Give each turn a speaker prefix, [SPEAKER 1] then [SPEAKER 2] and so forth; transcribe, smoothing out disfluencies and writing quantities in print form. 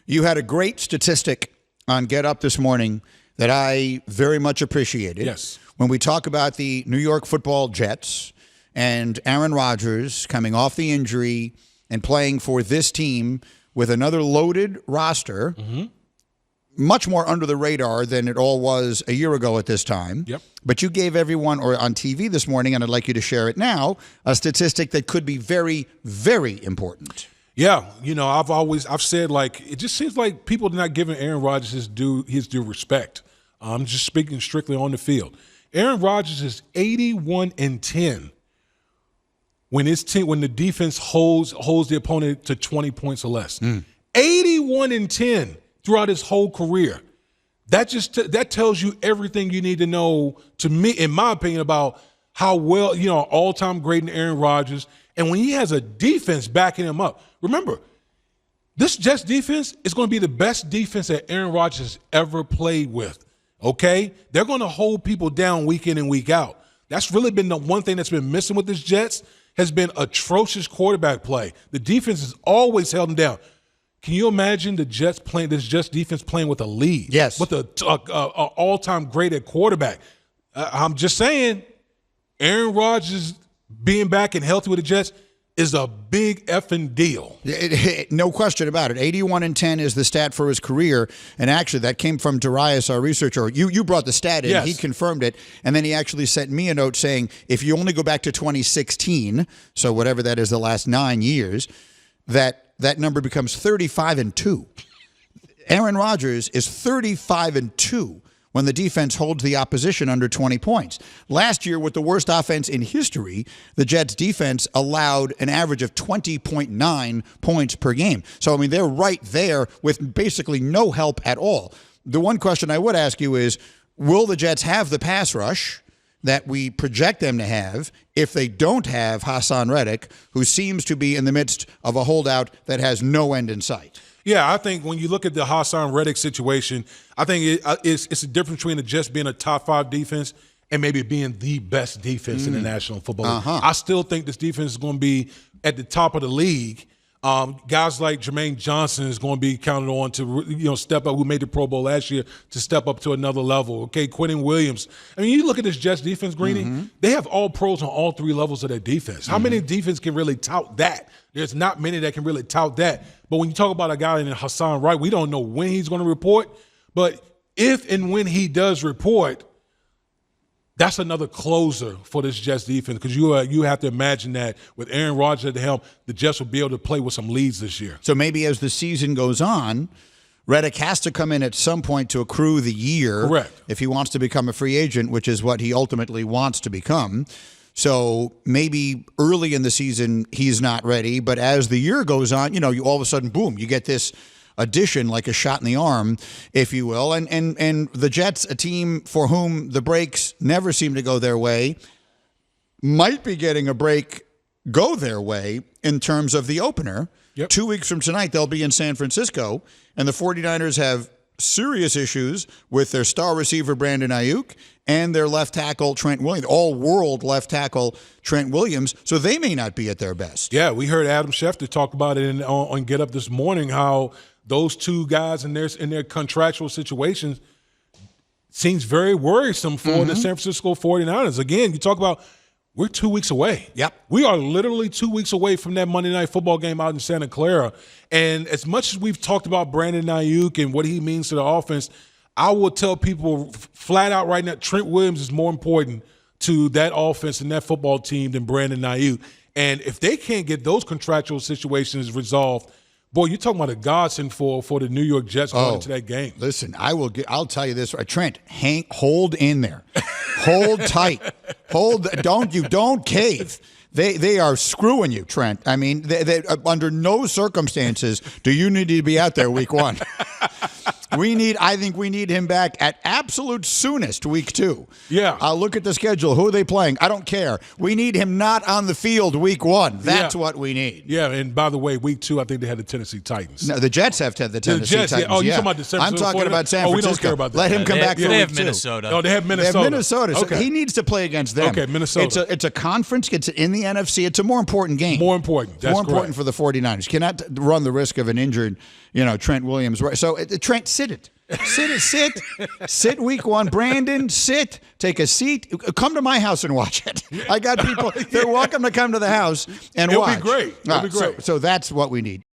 [SPEAKER 1] You had a great statistic on Get Up this morning that I very much appreciated.
[SPEAKER 2] Yes.
[SPEAKER 1] When we talk about the New York Football Jets and Aaron Rodgers coming off the injury and playing for this team with another loaded roster, much more under the radar than it all was a year ago at this time.
[SPEAKER 2] Yep.
[SPEAKER 1] But you gave everyone, or on TV this morning, and I'd like you to share it now, a statistic that could be very, very important.
[SPEAKER 2] Yeah, I've said, like, it just seems like people are not giving Aaron Rodgers his due respect. I'm just speaking strictly on the field. Aaron Rodgers is 81-10 when the defense holds the opponent to 20 points or less. 81-10 throughout his whole career. That tells you everything you need to know, to me, in my opinion, about how well, all-time great in Aaron Rodgers. And when he has a defense backing him up, remember, this Jets defense is going to be the best defense that Aaron Rodgers has ever played with, okay? They're going to hold people down week in and week out. That's really been the one thing that's been missing with this Jets, has been atrocious quarterback play. The defense has always held them down. Can you imagine this Jets defense playing with a lead?
[SPEAKER 1] Yes.
[SPEAKER 2] With an all-time great at quarterback. I'm just saying, Aaron Rodgers being back and healthy with the Jets is a big effing deal.
[SPEAKER 1] No question about it. 81-10 is the stat for his career. And actually, that came from Darius, our researcher. You brought the stat in.
[SPEAKER 2] Yes.
[SPEAKER 1] He confirmed it. And then he actually sent me a note saying, if you only go back to 2016, so whatever that is, the last 9 years, that number becomes 35-2. Aaron Rodgers is 35-2 when the defense holds the opposition under 20 points. Last year, with the worst offense in history, the Jets' defense allowed an average of 20.9 points per game. So, I mean, they're right there with basically no help at all. The one question I would ask you is, will the Jets have the pass rush that we project them to have if they don't have Hassan Reddick, who seems to be in the midst of a holdout that has no end in sight?
[SPEAKER 2] Yeah, I think when you look at the Hassan Reddick situation, I think it's a difference between the Jets being a top 5 defense and maybe being the best defense in the National Football League. I still think this defense is going to be at the top of the league. Guys like Jermaine Johnson is going to be counted on to step up, who made the Pro Bowl last year, to step up to another level. Okay, Quentin Williams. I mean, you look at this Jets defense, Greeny, they have all pros on all 3 levels of their defense. How many defense can really tout that? There's not many that can really tout that. But when you talk about a guy in Hassan Wright, we don't know when he's going to report. But if and when he does report, that's another closer for this Jets defense, because you have to imagine that with Aaron Rodgers at the helm, the Jets will be able to play with some leads this year.
[SPEAKER 1] So maybe as the season goes on, Reddick has to come in at some point to accrue the year.
[SPEAKER 2] Correct.
[SPEAKER 1] If he wants to become a free agent, which is what he ultimately wants to become. So maybe early in the season he's not ready, but as the year goes on, you all of a sudden, boom, you get this addition, like a shot in the arm, if you will. And the Jets, a team for whom the breaks never seem to go their way, might be getting a break go their way in terms of the opener.
[SPEAKER 2] Yep.
[SPEAKER 1] 2 weeks from tonight, they'll be in San Francisco, and the 49ers have serious issues with their star receiver, Brandon Ayuk, and their left tackle, Trent Williams, all-world left tackle, Trent Williams, so they may not be at their best.
[SPEAKER 2] Yeah, we heard Adam Schefter talk about it on Get Up this morning, how those two guys in their contractual situations seems very worrisome for the San Francisco 49ers. Again, you talk about, we're 2 weeks away.
[SPEAKER 1] Yep.
[SPEAKER 2] We are literally 2 weeks away from that Monday Night Football game out in Santa Clara. And as much as we've talked about Brandon Ayuk and what he means to the offense, I will tell people flat out right now, Trent Williams is more important to that offense and that football team than Brandon Ayuk. And if they can't get those contractual situations resolved, boy, you're talking about a godsend for the New York Jets going into that game.
[SPEAKER 1] Listen, I'll tell you this, Trent, hold in there. Hold tight. Don't cave. They are screwing you, Trent. I mean, they under no circumstances do you need to be out there week 1. I think we need him back at absolute soonest week 2.
[SPEAKER 2] Yeah.
[SPEAKER 1] Look at the schedule. Who are they playing? I don't care. We need him not on the field week 1. That's what we need.
[SPEAKER 2] Yeah, and by the way, week 2, I think they had the Tennessee Titans.
[SPEAKER 1] No, the Jets have the Tennessee Titans.
[SPEAKER 2] Yeah. Oh, you're talking about the San Francisco?
[SPEAKER 1] I'm talking about San Francisco.
[SPEAKER 2] We don't care about that.
[SPEAKER 1] Let him come back for week 2.
[SPEAKER 3] They have Minnesota.
[SPEAKER 2] No, they have Minnesota.
[SPEAKER 1] They have Minnesota. So
[SPEAKER 2] okay.
[SPEAKER 1] he needs to play against them.
[SPEAKER 2] Okay, Minnesota.
[SPEAKER 1] It's a conference. It's in the NFC. It's a more important game.
[SPEAKER 2] More important. That's
[SPEAKER 1] more important
[SPEAKER 2] correct.
[SPEAKER 1] for the 49ers. Cannot run the risk of an injured Trent Williams. So Trent, sit it. Sit week 1. Brandon, sit. Take a seat. Come to my house and watch it. I got people. They're welcome to come to the house and watch.
[SPEAKER 2] It'll be great. It'll be great.
[SPEAKER 1] So that's what we need.